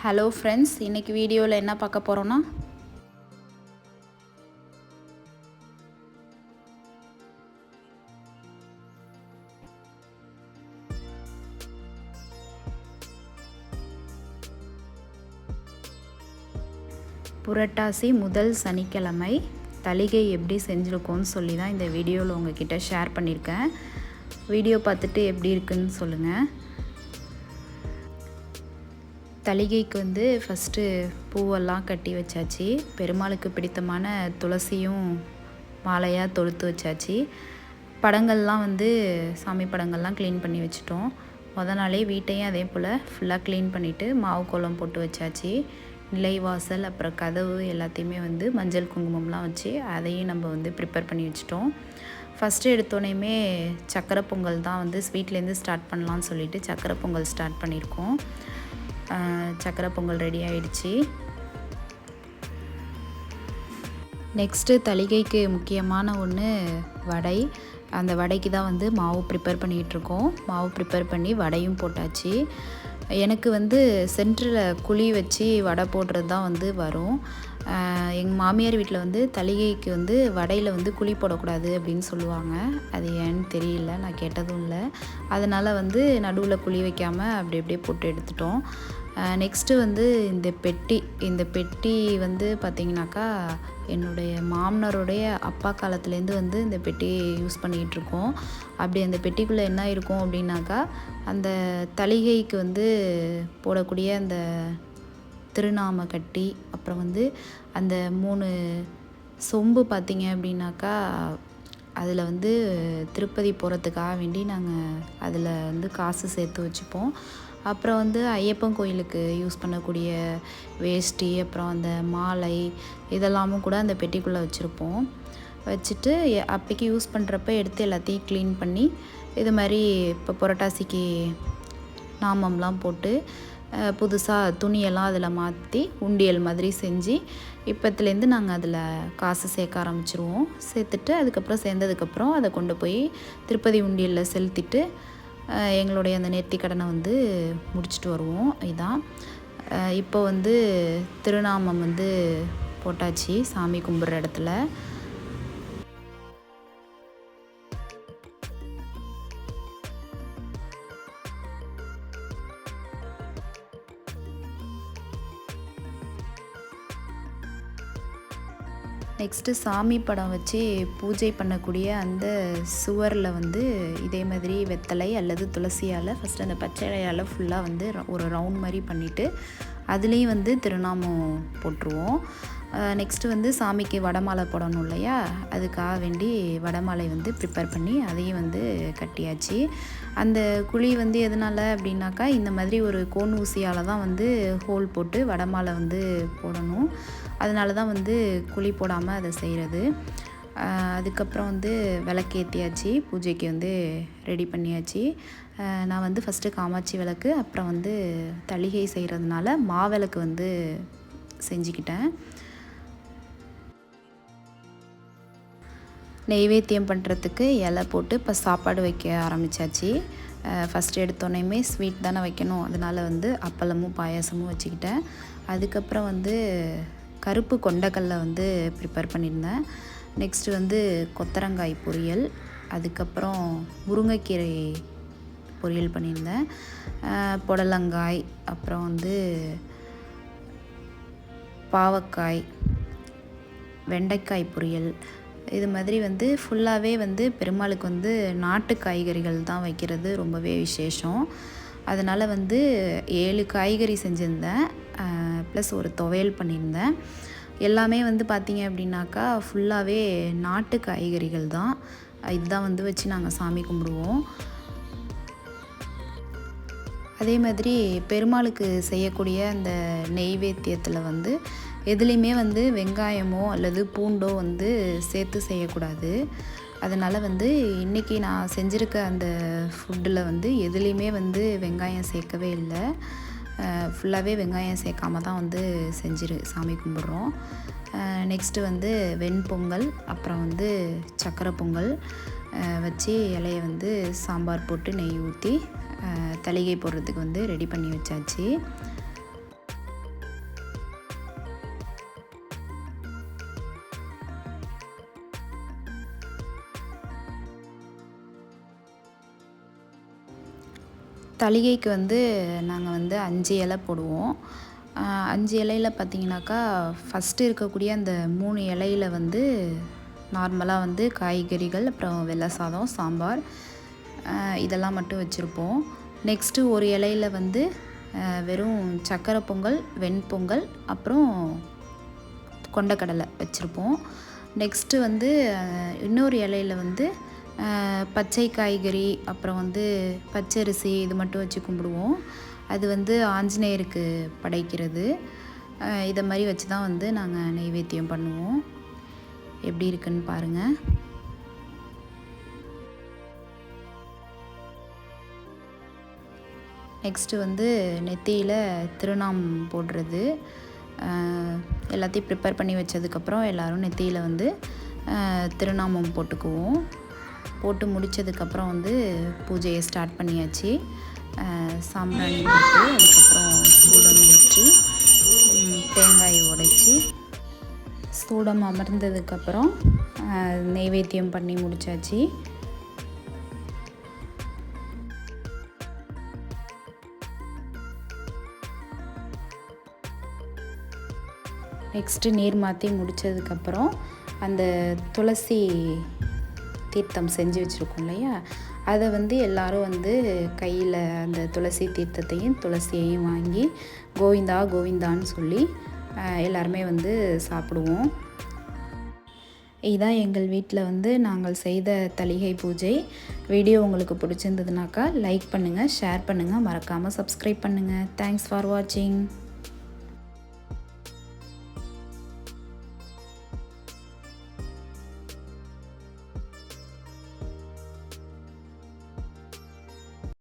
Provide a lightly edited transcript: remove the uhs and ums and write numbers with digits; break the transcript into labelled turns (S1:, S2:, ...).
S1: Hello friends, இன்றைக்கி வீடியோவில் என்ன பார்க்க போகிறோன்னா புரட்டாசி முதல் சனிக்கிழமை தளிகை எப்படி செஞ்சுருக்கோன்னு சொல்லி தான் இந்த வீடியோவில் உங்ககிட்ட ஷேர் பண்ணியிருக்கேன். வீடியோ பார்த்துட்டு எப்படி இருக்குன்னு சொல்லுங்கள். தளிகைக்கு ஃபஸ்ட்டு பூவெல்லாம் கட்டி வச்சாச்சு. பெருமாளுக்கு பிடித்தமான துளசியும் மாலையாக தொடுத்து வச்சாச்சு. படங்கள்லாம் சாமி படங்கள்லாம் க்ளீன் பண்ணி வச்சுட்டோம். நாளே வீட்டையும் அதே போல் ஃபுல்லாக க்ளீன் பண்ணிவிட்டு மாவு கோலம் போட்டு வச்சாச்சு. நிலைவாசல் அப்புறம் கதவு எல்லாத்தையுமே மஞ்சள் குங்குமம்லாம் வச்சு அதையும் நம்ம ப்ரிப்பேர் பண்ணி வச்சுட்டோம். ஃபஸ்ட்டு எடுத்தோடனேயுமே சக்கரை பொங்கல் தான் ஸ்வீட்லேருந்து ஸ்டார்ட் பண்ணலான்னு சொல்லிவிட்டு சக்கரை பொங்கல் ஸ்டார்ட் பண்ணியிருக்கோம். சக்கரை பொங்கல் ரெடி ஆகிடுச்சு. நெக்ஸ்ட்டு தளிகைக்கு முக்கியமான ஒன்று வடை. அந்த வடைக்கு தான் மாவு ப்ரிப்பேர் பண்ணிகிட்ருக்கோம். மாவு ப்ரிப்பேர் பண்ணி வடையும் போட்டாச்சு. எனக்கு சென்டரில் குழி வச்சு வடை போடுறது தான் வரும். எங்கள் மாமியார் வீட்டில் தளிகைக்கு வடையில் குழி போடக்கூடாது அப்படின்னு சொல்லுவாங்க. அது ஏன்னு தெரியல, நான் கேட்டதும் இல்லை. அதனால் நடுவில் குழி வைக்காமல் அப்படி அப்படியே போட்டு எடுத்துட்டோம். நெக்ஸ்ட்டு இந்த பெட்டி பார்த்திங்கனாக்கா என்னுடைய மாமனாருடைய அப்பா காலத்துலேருந்து இந்த பெட்டி யூஸ் பண்ணிகிட்ருக்கோம். அப்படி அந்த பெட்டிக்குள்ளே என்ன இருக்கும் அப்படின்னாக்கா அந்த தளிகைக்கு போடக்கூடிய அந்த திருநாம கட்டி, அப்புறம் அந்த 3 சொம்பு பார்த்திங்க அப்படின்னாக்கா அதில் திருப்பதி போகிறதுக்காக வேண்டி நாங்கள் அதில் காசு சேர்த்து வச்சுப்போம். அப்புறம் ஐயப்பன் கோயிலுக்கு யூஸ் பண்ணக்கூடிய வேஷ்டி, அப்புறம் அந்த மாலை இதெல்லாமும் கூட அந்த பெட்டிக்குள்ளே வச்சுருப்போம். வச்சுட்டு அப்போக்கி யூஸ் பண்ணுறப்ப எடுத்து எல்லாத்தையும் க்ளீன் பண்ணி இது மாதிரி இப்போ புரட்டாசிக்கு நாமம்லாம் போட்டு புதுசாக துணியெல்லாம் அதில் மாற்றி உண்டியல் மாதிரி செஞ்சு இப்போத்துலேருந்து நாங்கள் அதில் காசு சேர்க்க ஆரம்பிச்சிருவோம். சேர்த்துட்டு அதுக்கப்புறம் சேர்ந்ததுக்கப்புறம் அதை கொண்டு போய் திருப்பதி உண்டியலில் செலுத்திட்டு எங்களுடைய அந்த நேர்த்தி கடனை முடிச்சுட்டு வருவோம். இதான் இப்போ திருநாமம் போட்டாச்சு சாமி கும்பிட்ற இடத்துல. நெக்ஸ்ட்டு சாமி படம் வச்சு பூஜை பண்ணக்கூடிய அந்த சுவரில் இதே மாதிரி வெத்தலை அல்லது துளசியால் ஃபஸ்ட்டு அந்த பச்சை இலையால் ஃபுல்லாக ஒரு ரவுண்ட் மாதிரி பண்ணிவிட்டு அதுலேயும் திருநாமம் போட்டுருவோம். நெக்ஸ்ட்டு சாமிக்கு வடமாலை போடணும் இல்லையா, அதுக்காக வேண்டி வடமாலை ப்ரிப்பேர் பண்ணி அதையும் கட்டியாச்சு. அந்த குழி எதனால் அப்படின்னாக்கா இந்த மாதிரி ஒரு கோன் ஊசியால் தான் ஹோல் போட்டு வடமாலை போடணும். அதனால தான் குழி போடாமல் அதை செய்கிறது. அதுக்கப்புறம் விளக்கேற்றியாச்சு, பூஜைக்கு ரெடி பண்ணியாச்சு. நான் ஃபஸ்ட்டு காமாட்சி விளக்கு, அப்புறம் தளிகை செய்கிறதுனால மாவிளக்கு செஞ்சுக்கிட்டேன். நெய்வேத்தியம் பண்ணுறதுக்கு இலை போட்டு இப்போ சாப்பாடு வைக்க ஆரம்பித்தாச்சு. ஃபஸ்ட்டு எடுத்தோடனேயுமே ஸ்வீட் தானே வைக்கணும், அதனால் அப்பளமும் பாயாசமும் வச்சுக்கிட்டேன். அதுக்கப்புறம் கருப்பு கொண்டக்கல்லை ப்ரிப்பேர் பண்ணியிருந்தேன். நெக்ஸ்ட்டு கொத்தரங்காய் பொரியல், அதுக்கப்புறம் முருங்கைக்கீரை பொரியல் பண்ணியிருந்தேன். புடலங்காய், அப்புறம் பாவக்காய், வெண்டைக்காய் பொரியல், இது மாதிரி ஃபுல்லாகவே பெருமாளுக்கு நாட்டு காய்கறிகள் தான் வைக்கிறது ரொம்பவே விசேஷம். அதனால் 7 காய்கறி செஞ்சுருந்தேன், ப்ளஸ் ஒரு துவையல் பண்ணியிருந்தேன். எல்லாமே பார்த்திங்க அப்படின்னாக்கா ஃபுல்லாகவே நாட்டு காய்கறிகள் தான். இதுதான் வச்சு நாங்கள் சாமி கும்பிடுவோம். அதே மாதிரி பெருமாளுக்கு செய்யக்கூடிய அந்த நெய்வேத்தியத்தில் எதுலேயுமே வெங்காயமோ அல்லது பூண்டோ சேர்த்து செய்யக்கூடாது. அதனால் இன்றைக்கி நான் செஞ்சுருக்க அந்த ஃபுட்டில் எதுலேயுமே வெங்காயம் சேர்க்கவே இல்லை. ஃபுல்லாகவே வெங்காயம் சேர்க்காம தான் சாமி கும்பிட்றோம். நெக்ஸ்ட்டு வெண்பொங்கல், அப்புறம் சக்கரை பொங்கல் வச்சு இலையை சாம்பார் போட்டு நெய் ஊற்றி தளிகை போடுறதுக்கு ரெடி பண்ணி வச்சாச்சு. தளிகைக்கு வந்து நாங்கள் வந்து 5 இலை போடுவோம். 5 இலையில் பார்த்திங்கனாக்கா ஃபஸ்ட்டு இருக்கக்கூடிய அந்த 3 இலையில் வந்து நார்மலாக வந்து காய்கறிகள், அப்புறம் வெள்ளை சாதம், சாம்பார் இதெல்லாம் மட்டும் வச்சுருப்போம். நெக்ஸ்ட்டு ஒரு இலையில் வந்து வெறும் சக்கரை பொங்கல், வெண்பொங்கல், அப்புறம் கொண்டக்கடலை வச்சுருப்போம். நெக்ஸ்ட்டு வந்து இன்னொரு இலையில் வந்து பச்சை காய்கறி, அப்புறம் வந்து பச்சரிசி இது மட்டும் வச்சு கும்பிடுவோம். அது வந்து ஆஞ்சநேயருக்கு படைக்கிறது. இதை மாதிரி வச்சு தான் வந்து நாங்கள் நெய்வேத்தியம் பண்ணுவோம். எப்படி இருக்குன்னு பாருங்கள். நெக்ஸ்ட்டு வந்து நெத்தியில் திருநாமம் போடுறது. எல்லாத்தையும் ப்ரிப்பேர் பண்ணி வச்சதுக்கப்புறம் எல்லோரும் நெத்தியில் வந்து திருநாமம் போட்டுக்குவோம். போட்டு முடித்ததுக்கப்புறம் வந்து பூஜையை ஸ்டார்ட் பண்ணியாச்சு. சாம்பிராணி போட்டு அதுக்கப்புறம் சூடம் ஏற்றி தேங்காய் உடைச்சி சூடம் அமர்ந்ததுக்கப்புறம் நெய்வேத்தியம் பண்ணி முடித்தாச்சு. நெக்ஸ்ட்டு நீர் மாற்றி முடித்ததுக்கப்புறம் அந்த துளசி தீர்த்தம் செஞ்சு வச்சுருக்கோம் இல்லையா, அதை வந்து எல்லோரும் வந்து கையில் அந்த துளசி தீர்த்தத்தையும் துளசியையும் வாங்கி கோவிந்தா கோவிந்தான்னு சொல்லி எல்லாருமே வந்து சாப்பிடுவோம். இதுதான் எங்கள் வீட்டில் வந்து நாங்கள் செய்த தளிகை பூஜை. வீடியோ உங்களுக்கு பிடிச்சிருந்ததுனாக்கா லைக் பண்ணுங்கள், ஷேர் பண்ணுங்கள், மறக்காமல் சப்ஸ்கிரைப் பண்ணுங்கள். தேங்க்ஸ் ஃபார் வாட்சிங்.